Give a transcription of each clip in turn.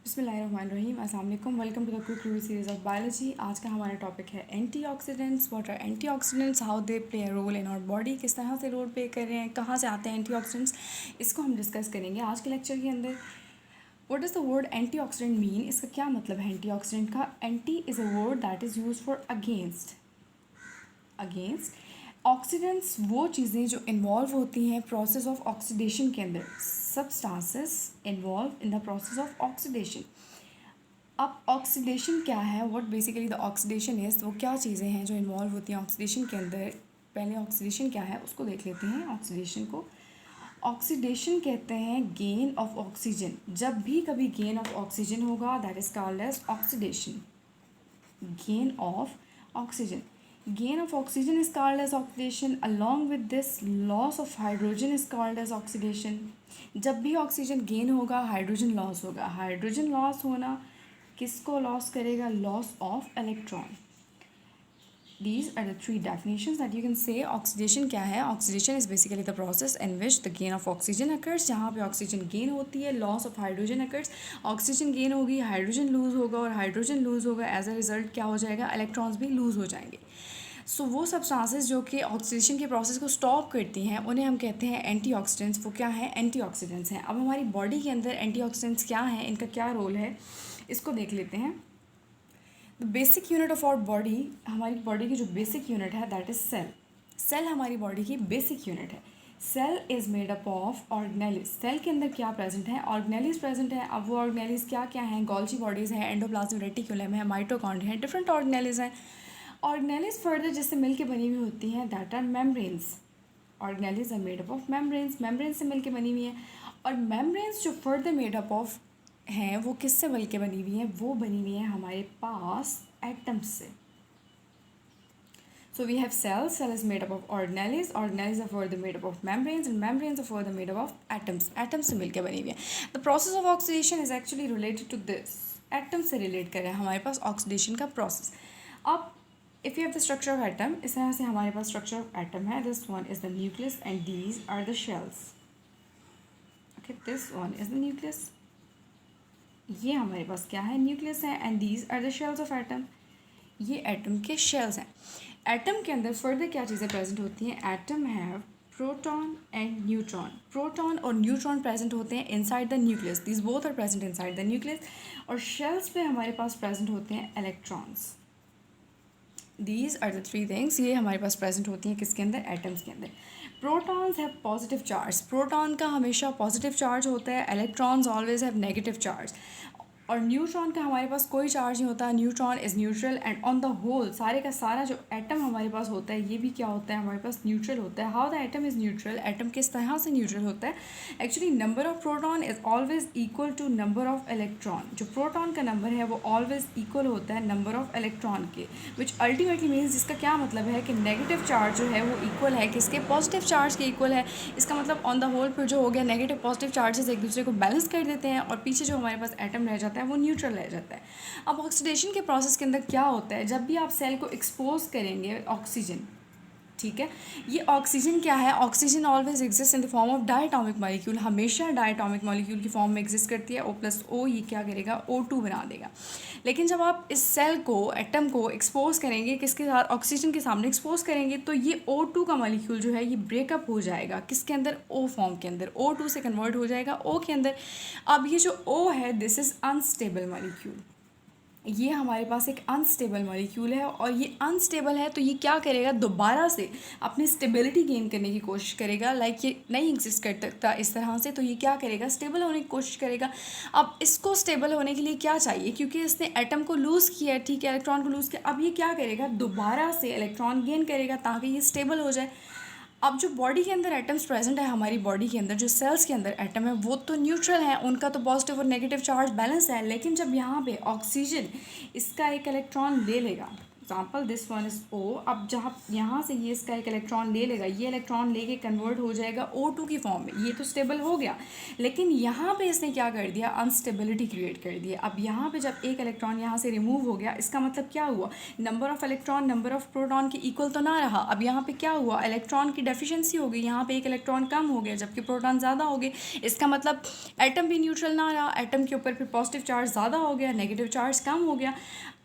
बिस्मिल्लाहिर्रहमानिर्रहीम। अस्सलाम वालेकुम। Welcome to the quick review series of biology. आज का हमारा टॉपिक है antioxidants. What are antioxidants, how they play a role in our body, किस तरह से रोल प्ले कर रहे हैं, कहाँ से आते हैं एंटीऑक्सीडेंट्स, इसको हम डिस्कस करेंगे आज के लेक्चर के अंदर। What is the word antioxidant mean, इसका क्या मतलब है एंटीऑक्सीडेंट का। Anti is a word that is use for against. Oxidants वो चीज़ें जो इन्वॉल्व होती हैं प्रोसेस ऑफ ऑक्सीडेशन के अंदर, substances involve in the process of oxidation. अब ऑक्सीडेशन क्या है, what basically the oxidation is, वो क्या चीज़ें हैं जो इन्वॉल्व होती हैं ऑक्सीडेशन के अंदर। पहले ऑक्सीडेशन क्या है उसको देख लेते हैं। ऑक्सीडेशन कहते हैं गेन ऑफ ऑक्सीजन। जब भी कभी गेन ऑफ ऑक्सीजन होगा that is called as oxidation. gain of oxygen gain of oxygen is called as oxidation. Along with this, loss of hydrogen is called as oxidation. जब भी oxygen gain होगा hydrogen loss होगा। Hydrogen loss होना किसको loss करेगा, loss of electron. These are the three definitions that you can say. Oxidation क्या है, oxidation is basically the process in which the gain of oxygen occurs. जहाँ पे oxygen gain होती है, loss of hydrogen occurs. Oxygen gain होगी, hydrogen loose होगा, और hydrogen loose होगा एज अ रिजल्ट क्या हो जाएगा, इलेक्ट्रॉन्स भी लूज हो जाएंगे। सो वो सब्सटेंसेस जो कि ऑक्सीडेशन के प्रोसेस को स्टॉप करती हैं उन्हें हम कहते हैं एंटीऑक्सीडेंट्स। वो क्या है, एंटीऑक्सीडेंट्स हैं। अब हमारी बॉडी के अंदर एंटीऑक्सीडेंट्स क्या हैं, इनका क्या रोल है, इसको देख लेते हैं। The basic unit of our body, हमारी बॉडी की जो बेसिक यूनिट है दैट इज सेल। सेल हमारी बॉडी की बेसिक यूनिट है। Cell is made up of organelles. Cell के अंदर क्या प्रेजेंट है, ऑर्गेनेलिज प्रेजेंट है। अब वो ऑर्गेनेलिज क्या क्या हैं, गोल्जी बॉडीज़ हैं, एंडोप्लाज्मिक रेटिकुलम है, माइटोकॉन्ड्रिया है, डिफरेंट ऑर्गेनेलिज हैं। ऑर्गेनेलिज फर्दर जिससे मिलके बनी हुई होती हैं that are membranes. Organelles are made up of membranes, membranes से मिलके बनी हुई हैं। और मेम्ब्रेन्स जो फर्दर मेड अप ऑफ हैं वो किससे मिलके बनी हुई हैं, वो बनी हुई हैं हमारे पास एटम्स से। So we have cells. Cell is made up of organelles. Organelles are further made up of membranes, and membranes are further made up of atoms. Atoms से मिलके बनी हुई है। The process of oxidation is actually related to this. Atoms से relate कर रहे हैं हमारे पास oxidation का process। अब if you have the structure of atom, इस तरह से हमारे पास structure of atom है। This one is the nucleus and these are the shells. Okay, this one is the nucleus. ये हमारे पास क्या है, न्यूक्लियस है, and these are the shells of atom. ये एटम के शेल्स हैं। एटम के अंदर फर्दर क्या चीज़ें प्रेजेंट होती हैं, atom have proton and neutron. Proton और न्यूट्रॉन प्रेजेंट होते हैं inside the nucleus, these both are present inside the nucleus. और शेल्स पे हमारे पास प्रेजेंट होते हैं electrons. These are the three things, ये हमारे पास प्रेजेंट होती हैं किसके अंदर, एटम्स के अंदर। Protons have positive charge, proton का हमेशा पॉजिटिव चार्ज होता है, electrons always have negative charge. और न्यूट्रॉन का हमारे पास कोई चार्ज नहीं होता, neutron is neutral. And on the whole सारे का सारा जो एटम हमारे पास होता है ये भी क्या होता है, हमारे पास न्यूट्रल होता है। How the atom is neutral, atom किस तरह से न्यूट्रल होता है, actually number of proton is always equal to number of electron. जो प्रोटॉन का नंबर है वो ऑलवेज इक्वल होता है नंबर ऑफ इलेक्ट्रॉन के, विच अल्टीमेटली मीन्स, जिसका क्या मतलब है कि नेगेटिव चार्ज जो है वो इक्वल है किसके, पॉजिटिव चार्ज के इक्वल है। इसका मतलब ऑन द होल फिर जो हो गया नेगेटिव पॉजिटिव चार्जेस एक दूसरे को बैलेंस कर देते हैं, और पीछे जो हमारे पास एटम रह जाता है वो न्यूट्रल रह जाता है। अब ऑक्सीडेशन के प्रोसेस के अंदर क्या होता है, जब भी आप सेल को एक्सपोज करेंगे ऑक्सीजन, ठीक है, ये ऑक्सीजन क्या है, oxygen always exist in the form of diatomic molecule, हमेशा डायटोमिक मॉलिक्यूल की फॉर्म में एग्जिस्ट करती है। O+O ये क्या करेगा, O2 बना देगा। लेकिन जब आप इस सेल को, एटम को एक्सपोज करेंगे किसके साथ, ऑक्सीजन के सामने एक्सपोज करेंगे, तो ये O2 का मॉलिक्यूल जो है ये ब्रेकअप हो जाएगा किसके अंदर, O फॉर्म के अंदर, O2 से कन्वर्ट हो जाएगा O के अंदर। अब ये जो O है दिस इज़ अनस्टेबल मॉलिक्यूल, ये हमारे पास एक अनस्टेबल मॉलिक्यूल है, और ये अनस्टेबल है तो ये क्या करेगा, दोबारा से अपनी स्टेबिलिटी गेन करने की कोशिश करेगा। लाइक ये नहीं एग्जिस्ट कर सकता इस तरह से, तो ये क्या करेगा, स्टेबल होने की कोशिश करेगा। अब इसको स्टेबल होने के लिए क्या चाहिए, क्योंकि इसने एटम को लूज़ किया है, ठीक है, इलेक्ट्रॉन को लूज़ किया, अब ये क्या करेगा, दोबारा से इलेक्ट्रॉन गेन करेगा ताकि ये स्टेबल हो जाए। अब जो बॉडी के अंदर एटम्स प्रेजेंट है, हमारी बॉडी के अंदर जो सेल्स के अंदर एटम है वो तो न्यूट्रल है, उनका तो पॉजिटिव और नेगेटिव चार्ज बैलेंस है। लेकिन जब यहाँ पे ऑक्सीजन इसका एक इलेक्ट्रॉन ले लेगा, example this one is O। अब जहाँ यहाँ से ये इसका एक इलेक्ट्रॉन ले लेगा, ये इलेक्ट्रॉन लेके कन्वर्ट हो जाएगा O2 की फॉर्म में, ये तो स्टेबल हो गया, लेकिन यहाँ पे इसने क्या कर दिया, अनस्टेबिलिटी क्रिएट कर दिया। अब यहाँ पे जब एक इलेक्ट्रॉन यहाँ से रिमूव हो गया, इसका मतलब क्या हुआ, number of electron number of proton के इक्वल तो ना रहा। अब यहाँ पे क्या हुआ, इलेक्ट्रॉन की डेफिशिएंसी हो गई, यहाँ पे एक इलेक्ट्रॉन कम हो गया जबकि प्रोटॉन ज़्यादा हो गए। इसका मतलब एटम भी न्यूट्रल ना रहा, एटम के ऊपर फिर पॉजिटिव चार्ज ज़्यादा हो गया, नेगेटिव चार्ज कम हो गया।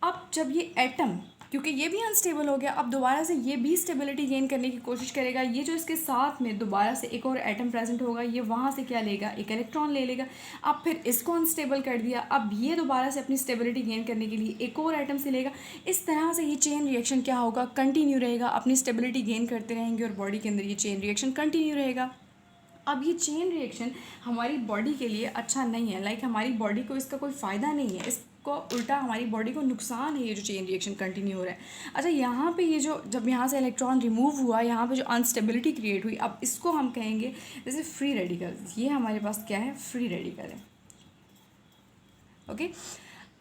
अब जब ये एटम, क्योंकि ये भी अनस्टेबल हो गया, अब दोबारा से ये भी स्टेबिलिटी गेन करने की कोशिश करेगा, ये जो इसके साथ में दोबारा से एक और एटम प्रेजेंट होगा, ये वहाँ से क्या लेगा, एक इलेक्ट्रॉन ले लेगा। अब फिर इसको अनस्टेबल कर दिया, अब ये दोबारा से अपनी स्टेबिलिटी गेन करने के लिए एक और एटम से लेगा। इस तरह से ये चेन रिएक्शन क्या होगा, कंटिन्यू रहेगा, अपनी स्टेबिलिटी गेन करते रहेंगे और बॉडी के अंदर ये चेन रिएक्शन कंटिन्यू रहेगा। अब ये चेन रिएक्शन हमारी बॉडी के लिए अच्छा नहीं है, लाइक हमारी बॉडी को इसका कोई फ़ायदा नहीं है, इसको उल्टा हमारी बॉडी को नुकसान है ये जो चेन रिएक्शन कंटिन्यू हो रहा है। अच्छा, यहाँ पे ये जो जब यहाँ से इलेक्ट्रॉन रिमूव हुआ, यहाँ पे जो अनस्टेबिलिटी क्रिएट हुई, अब इसको हम कहेंगे जैसे फ्री रेडिकल्स। ये हमारे पास क्या है, फ्री रेडिकल है। ओके,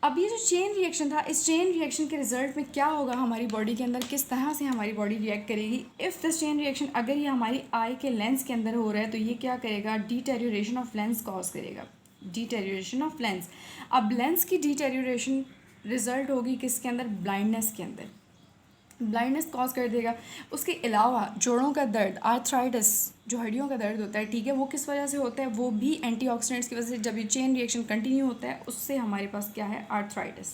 अब ये जो चेन रिएक्शन था, इस चेन रिएक्शन के रिजल्ट में क्या होगा हमारी बॉडी के अंदर, किस तरह से हमारी बॉडी रिएक्ट करेगी। इफ़ दिस चेन रिएक्शन अगर ये हमारी आई के लेंस के अंदर हो रहा है तो ये क्या करेगा, डिटेरियोरेशन ऑफ लेंस कॉज करेगा, डिटेरियोरेशन ऑफ लेंस। अब लेंस की डिटेरियोरेशन रिजल्ट होगी किसके अंदर, ब्लाइंडनेस के अंदर, ब्लाइंडनेस कॉज कर देगा। उसके अलावा जोड़ों का दर्द, आर्थराइटिस, जो हड्डियों का दर्द होता है, ठीक है, वो किस वजह से होता है, वो भी एंटीऑक्सीडेंट्स की वजह से। जब ये चेन रिएक्शन कंटिन्यू होता है उससे हमारे पास क्या है, आर्थराइटिस।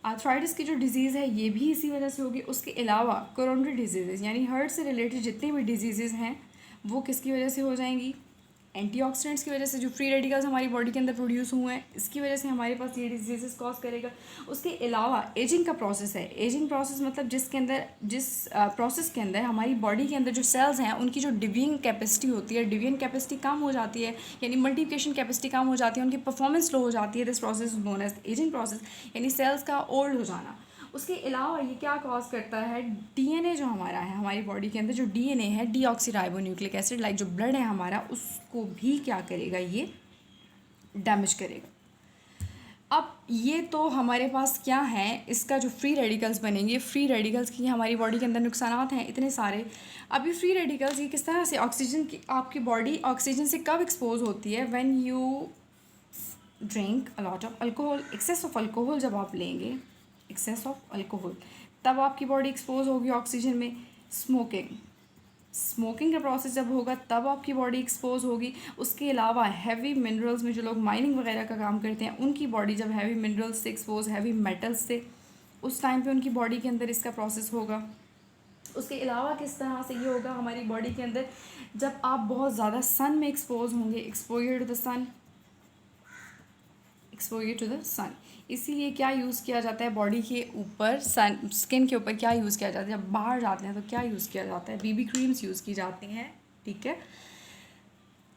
आर्थराइटिस की जो डिजीज़ है ये भी इसी वजह से होगी। उसके अलावा कोरोनरी डिजीज़ यानी हार्ट से रिलेटेड जितनी भी डिजीज़ हैं वो किसकी वजह से हो जाएंगी, एंटीऑक्सीडेंट्स की वजह से। जो फ्री रेडिकल्स हमारी बॉडी के अंदर प्रोड्यूस हुए हैं इसकी वजह से हमारे पास ये डिजीज़ कॉज करेगा। उसके अलावा एजिंग का प्रोसेस है, एजिंग प्रोसेस मतलब जिस प्रोसेस के अंदर हमारी बॉडी के अंदर जो सेल्स हैं उनकी जो डिविएंट कैपेसिटी होती है, डिविएंट कैपेसिटी कम हो जाती है, यानी मल्टीप्लिकेशन कैपेसिटी कम हो जाती है, उनकी परफॉर्मेंस लो हो जाती है। This process is known as ageing process, यानी सेल्स का ओल्ड हो जाना। उसके अलावा ये क्या कॉज करता है, डीएनए जो हमारा है, हमारी बॉडी के अंदर जो डीएनए है, डीऑक्सीराइबोन्यूक्लिक एसिड, लाइक जो ब्लड है हमारा, उसको भी क्या करेगा, ये डैमेज करेगा। अब ये तो हमारे पास क्या है, इसका जो फ्री रेडिकल्स बनेंगे, फ्री रेडिकल्स की हमारी बॉडी के अंदर नुकसानात हैं इतने सारे। अब ये फ्री रेडिकल्स ये किस तरह से, ऑक्सीजन की आपकी बॉडी ऑक्सीजन से कब एक्सपोज होती है, when you drink a lot of alcohol, excess of alcohol जब आप लेंगे, एक्सेस ऑफ अल्कोहल, तब आपकी बॉडी एक्सपोज होगी ऑक्सीजन में। स्मोकिंग का प्रोसेस जब होगा तब आपकी बॉडी एक्सपोज होगी। उसके अलावा हैवी मिनरल्स में जो लोग माइनिंग वगैरह का काम करते हैं उनकी बॉडी जब हैवी मिनरल्स से एक्सपोज, हैवी मेटल्स से, उस टाइम पे उनकी बॉडी के अंदर इसका प्रोसेस होगा। उसके अलावा किस तरह से ये होगा हमारी बॉडी के अंदर, जब आप बहुत ज़्यादा सन में एक्सपोज होंगे, exposure to the sun, exposure to the sun, इसीलिए क्या यूज़ किया जाता है बॉडी के ऊपर, सन स्किन के ऊपर क्या यूज़ किया जाता है, जब बाहर जाते हैं तो क्या यूज़ किया जाता है, बीबी क्रीम्स यूज़ की जाती हैं, ठीक है,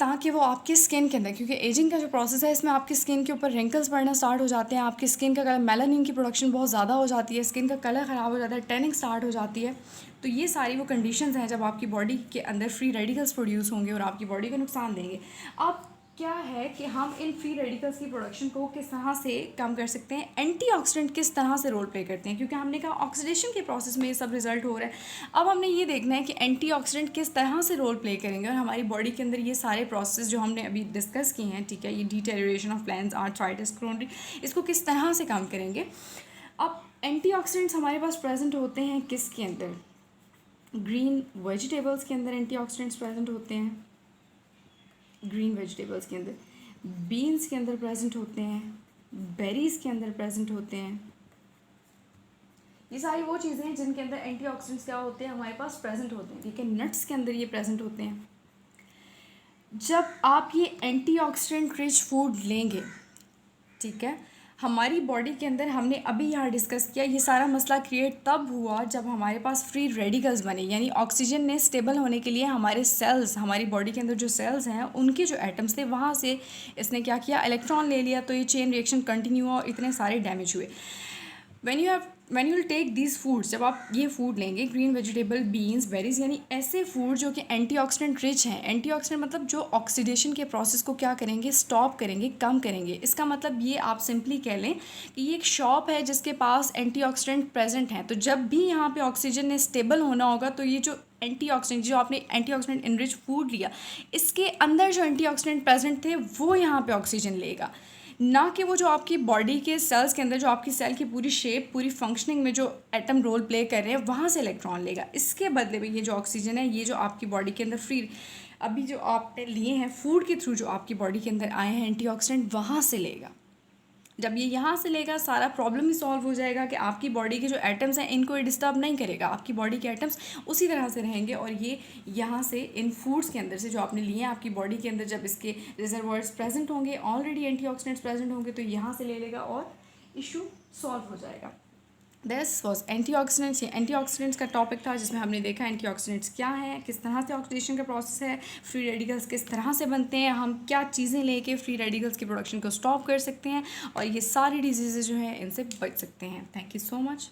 ताकि वो आपकी स्किन के अंदर, क्योंकि एजिंग का जो प्रोसेस है इसमें आपकी स्किन के ऊपर रिंकल्स पड़ना स्टार्ट हो जाते हैं, आपकी स्किन का कलर, मेलानिन की प्रोडक्शन बहुत ज़्यादा हो जाती है, स्किन का कलर ख़राब हो जाता है, टैनिंग स्टार्ट हो जाती है। तो ये सारी वो कंडीशंस हैं जब आपकी बॉडी के अंदर फ्री रेडिकल्स प्रोड्यूस होंगे और आपकी बॉडी को नुकसान देंगे। अब क्या है कि हम इन फ्री रेडिकल्स की प्रोडक्शन को किस तरह से कम कर सकते हैं, एंटीऑक्सीडेंट किस तरह से रोल प्ले करते हैं, क्योंकि हमने कहा ऑक्सीडेशन के प्रोसेस में ये सब रिजल्ट हो रहा है। अब हमने ये देखना है कि एंटीऑक्सीडेंट किस तरह से रोल प्ले करेंगे और हमारी बॉडी के अंदर ये सारे प्रोसेस जो हमने अभी डिस्कस किए हैं, ठीक है, ये deterioration of lens, arthritis, coronary, इसको किस तरह से काम करेंगे। अब एंटीऑक्सीडेंट्स हमारे पास प्रेजेंट होते हैं किसके अंदर, ग्रीन वेजिटेबल्स के अंदर एंटीऑक्सीडेंट्स प्रेजेंट होते हैं, ग्रीन वेजिटेबल्स के अंदर, बीन्स के अंदर प्रेजेंट होते हैं, बेरीज़ के अंदर प्रेजेंट होते हैं। ये सारी वो चीज़ें हैं जिनके अंदर एंटीऑक्सीडेंट्स क्या होते हैं, हमारे पास प्रेजेंट होते हैं, ठीक है। नट्स के अंदर ये प्रेजेंट होते हैं। जब आप ये एंटीऑक्सीडेंट रिच फूड लेंगे, ठीक है, हमारी बॉडी के अंदर, हमने अभी यहाँ डिस्कस किया, ये सारा मसला क्रिएट तब हुआ जब हमारे पास फ्री रेडिकल्स बने, यानी ऑक्सीजन ने स्टेबल होने के लिए हमारे सेल्स, हमारी बॉडी के अंदर जो सेल्स हैं उनके जो एटम्स थे वहाँ से इसने क्या किया, इलेक्ट्रॉन ले लिया, तो ये चेन रिएक्शन कंटिन्यू हुआ और इतने सारे डैमेज हुए। When you will take these foods, जब आप ये फूड लेंगे, ग्रीन वेजिटेबल, बीन्स, बेरीज, यानी ऐसे फूड जो कि एंटीऑक्सीडेंट रिच हैं। एंटीऑक्सीडेंट मतलब जो ऑक्सीडेशन के प्रोसेस को क्या करेंगे, स्टॉप करेंगे, कम करेंगे। इसका मतलब ये आप सिंपली कह लें कि ये एक शॉप है जिसके पास एंटीऑक्सीडेंट प्रेजेंट हैं। तो जब भी यहाँ पे ऑक्सीजन ने स्टेबल होना होगा तो ये जो एंटीऑक्सीडेंट, जो आपने एंटीऑक्सीडेंट इनरिच फूड लिया, इसके अंदर जो एंटीऑक्सीडेंट प्रेजेंट थे वो यहाँ पे ऑक्सीजन लेगा, ना कि वो जो आपकी बॉडी के सेल्स के अंदर, जो आपकी सेल की पूरी शेप, पूरी फंक्शनिंग में जो एटम रोल प्ले कर रहे हैं, वहाँ से इलेक्ट्रॉन लेगा। इसके बदले में ये जो ऑक्सीजन है, ये जो आपकी बॉडी के अंदर फ्री अभी जो आपने लिए हैं फूड के थ्रू, जो आपकी बॉडी के अंदर आए हैं एंटीऑक्सीडेंट, वहाँ से लेगा। जब ये यहाँ से लेगा, सारा प्रॉब्लम ही सॉल्व हो जाएगा कि आपकी बॉडी के जो एटम्स हैं इनको ये डिस्टर्ब नहीं करेगा। आपकी बॉडी के एटम्स उसी तरह से रहेंगे और ये यहाँ से इन फूड्स के अंदर से जो आपने लिए हैं आपकी बॉडी के अंदर, जब इसके रिजर्वर्स प्रेजेंट होंगे, ऑलरेडी एंटीऑक्सीडेंट्स प्रेजेंट होंगे, तो यहाँ से ले लेगा और इशू सॉल्व हो जाएगा। This was antioxidants. ये एंटीऑक्सीडेंट्स का टॉपिक था जिसमें हमने देखा एंटीऑक्सीडेंट्स क्या है, किस तरह से ऑक्सीडेशन का प्रोसेस है, फ्री रेडिकल्स किस तरह से बनते हैं, हम क्या चीज़ें लेके फ्री रेडिकल्स की प्रोडक्शन को स्टॉप कर सकते हैं और ये सारी डिजीज़ेज जो हैं इनसे बच सकते हैं। Thank you so much.